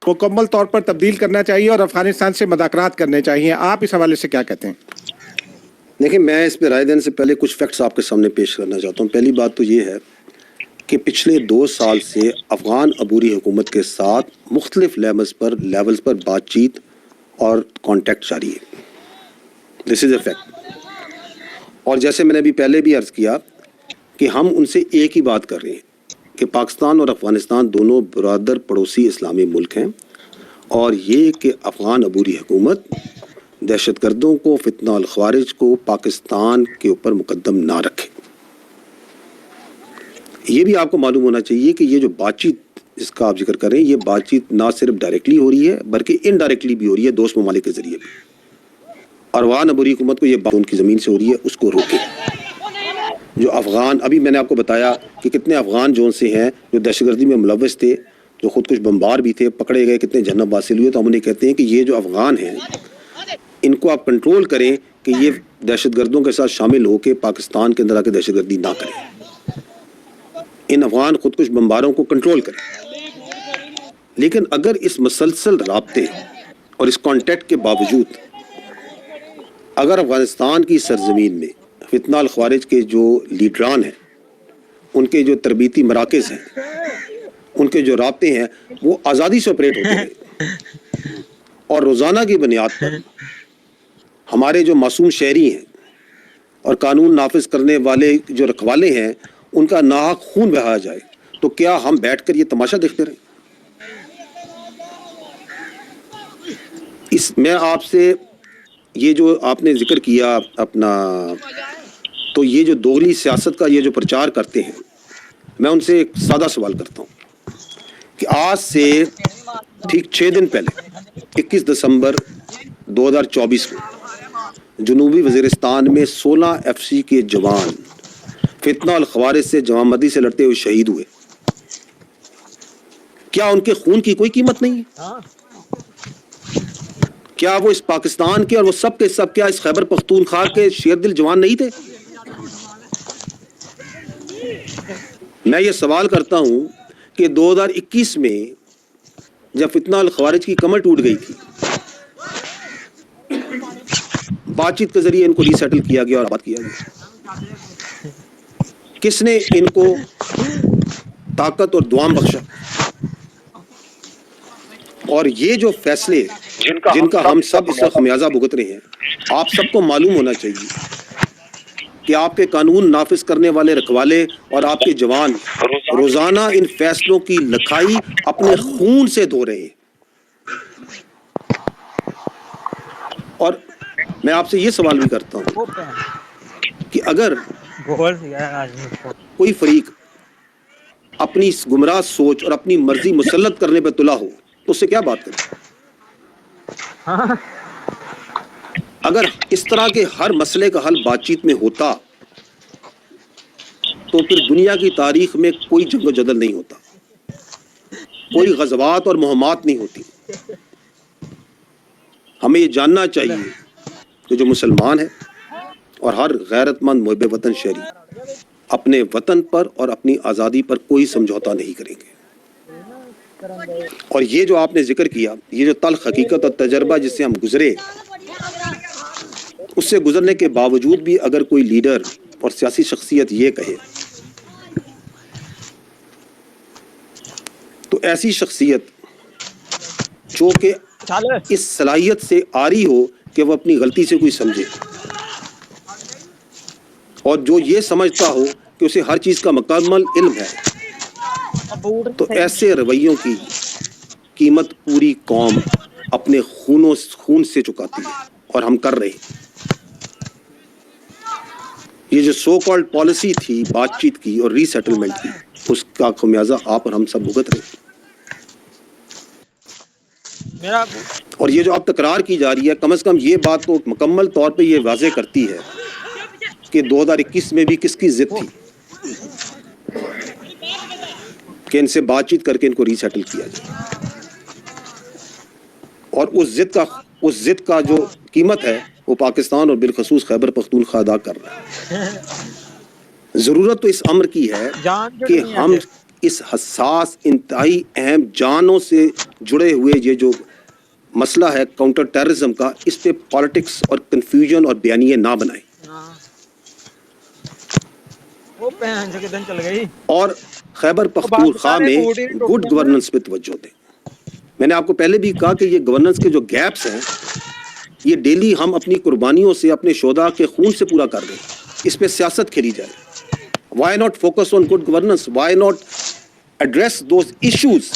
मुकम्मल तौर पर तब्दील करना चाहिए और अफगानिस्तान से मुज़ाकरात करने चाहिए। आप इस हवाले से क्या कहते हैं? देखिए, मैं इस पर राय देने से पहले कुछ फैक्ट्स आपके सामने पेश करना चाहता हूँ। पहली बात तो ये है कि पिछले 2 साल से अफ़गान अबूरी हुकूमत के साथ मुख्तलिफ लेवल्स पर बातचीत और कॉन्टेक्ट जारी है। This is a fact. और जैसे मैंने अभी पहले भी अर्ज़ किया कि हम उनसे एक ही बात कर रहे हैं कि पाकिस्तान और अफ़गानिस्तान दोनों बरादर पड़ोसी इस्लामी मुल्क हैं, और ये कि अफ़गान अबूरी हुकूमत दहशतगर्दों को, फितना अल ख़वारिज को पाकिस्तान के ऊपर मुकद्दम ना रखे। ये भी आपको मालूम होना चाहिए कि ये जो बातचीत जिसका आप जिक्र कर रहे हैं, ये बातचीत ना सिर्फ डायरेक्टली हो रही है बल्कि इनडायरेक्टली भी हो रही है, दोस्त ममालिक के ज़रिए भी। और अफ़गान अबूरी हुकूमत को ये बात उनकी ज़मीन से हो रही है, उसको रोके। जो अफ़गान, अभी मैंने आपको बताया कि कितने अफ़गान जोन से हैं जो दहशतगर्दी में मुलव्वस थे, जो खुद कुछ बम्बार भी थे, पकड़े गए, कितने जन्नत हासिल हुए। तो हम उन्हें कहते हैं कि ये जो अफ़गान हैं, इनको आप कंट्रोल करें कि ये दहशतगर्दों के साथ शामिल होकर पाकिस्तान के अंदर आके दहशतगर्दी ना करें। इन अफ़गान खुद कुछ बम्बारों को कंट्रोल करें। लेकिन अगर इस मुसलसल राब्ते और इस कॉन्टेक्ट के बावजूद अगर अफ़गानिस्तान की सरजमीन में फितना अल ख़वारिज के जो लीडरान हैं, उनके जो तरबीती मराकज़ हैं, उनके जो राब्ते हैं, वो आज़ादी से ऑपरेट होते हैं और रोज़ाना की बुनियाद पर हमारे जो मासूम शहरी हैं और कानून नाफिज करने वाले जो रखवाले हैं, उनका नाहक खून बहाया जाए, तो क्या हम बैठकर ये तमाशा देखते रहें? मैं आपसे ये जो आपने जिक्र किया अपना, तो ये जो दोगली सियासत का ये जो प्रचार करते हैं, मैं उनसे एक सादा सवाल करता हूँ कि आज से ठीक 6 दिन पहले 21 दिसंबर 2024 को जनूबी वज़ीरिस्तान में 16 FC के जवान फितना अल ख़वारिज से जवामदी से लड़ते हुए शहीद हुए। क्या उनके खून की कोई कीमत नहीं है? क्या वो इस पाकिस्तान के और वो सब के सब, क्या इस खैबर पख्तूनख्वा के शेरदिल जवान नहीं थे? मैं ये सवाल करता हूं कि 2021 में जब फितना अल ख़वारिज की कमर टूट गई थी, बातचीत के जरिए इनको रीसेटल किया गया और आबाद किया गया। किसने इनको ताकत और दुआम बख्शा? और ये जो फैसले जिनका हम सब इस वक्त खमियाजा भुगत रहे हैं, आप सबको मालूम होना चाहिए कि आपके कानून नाफिज करने वाले रखवाले और आपके जवान रोजाना इन फैसलों की लखाई अपने खून से धो रहे हैं। और मैं आपसे ये सवाल भी करता हूं कि अगर कोई फरीक अपनी गुमराह सोच और अपनी मर्जी मुसल्लत करने पर तुला हो तो उससे क्या बात करें? अगर इस तरह के हर मसले का हल बातचीत में होता तो फिर दुनिया की तारीख में कोई जंग जदल नहीं होता, कोई गज़वात और मुहम्मात नहीं होती। हमें ये जानना चाहिए कि जो मुसलमान है और हर गैरतमंद मुहिब वतन शहरी अपने वतन पर और अपनी आज़ादी पर कोई समझौता नहीं करेंगे। और ये जो आपने जिक्र किया, ये जो तल्ख हकीकत और तजर्बा जिससे हम गुजरे, उससे गुजरने के बावजूद भी अगर कोई लीडर और सियासी शख्सियत ये कहे, तो ऐसी शख्सियत जो कि इस सलाहियत से आरी हो कि वह अपनी गलती से कोई समझे और जो ये समझता हो कि उसे हर चीज़ का मुकम्मल इल्म है, तो ऐसे रवैयों की कीमत पूरी कौम अपने खून से चुकाती है और हम कर रहे हैं। ये जो सो कॉल्ड पॉलिसी थी बातचीत की और रीसेटलमेंट की, उसका खमियाजा आप और हम सब भुगत रहे हैं। और ये जो अब तकरार की जा रही है, कम से कम ये बात तो मुकम्मल तौर पे ये वाज़े करती है कि 2021 में भी किसकी जिद थी कि इनसे बातचीत करके इनको रीसेटल किया जाए। और उस जिद का जो कीमत है वो पाकिस्तान और बिलखसूस खैबर पख्तूनख्वा अदा कर रहा है। ज़रूरत तो इस अमर की है कि हम اس حساس انتہائی اہم جانوں سے جڑے ہوئے یہ جو مسئلہ ہے کاؤنٹر ٹیررزم کا، اس پہ پالیٹکس اور کنفیوژن اور بیانیے نہ بنائیں، وہ بہن سے کدن چل گئی. اور خیبر پختونخوا میں گڈ گورننس پہ توجہ دیں. میں نے آپ کو پہلے بھی کہا کہ یہ گورننس کے جو گیپس ہیں یہ ڈیلی ہم اپنی قربانیوں سے، اپنے شہداء کے خون سے پورا کر رہے ہیں. اس پہ سیاست کھیلی جائے. Why not focus on good governance? Why not address those issues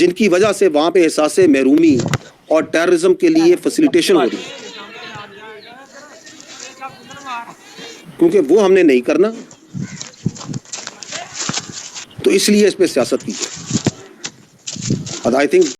جن کی وجہ سے وہاں پہ احساس محرومی اور ٹیررزم کے لیے فیسیلیٹیشن ہو رہی ہے؟ کیونکہ وہ ہم نے نہیں کرنا، تو اس لیے اس پہ سیاست کی جائے. اور آئی تھنک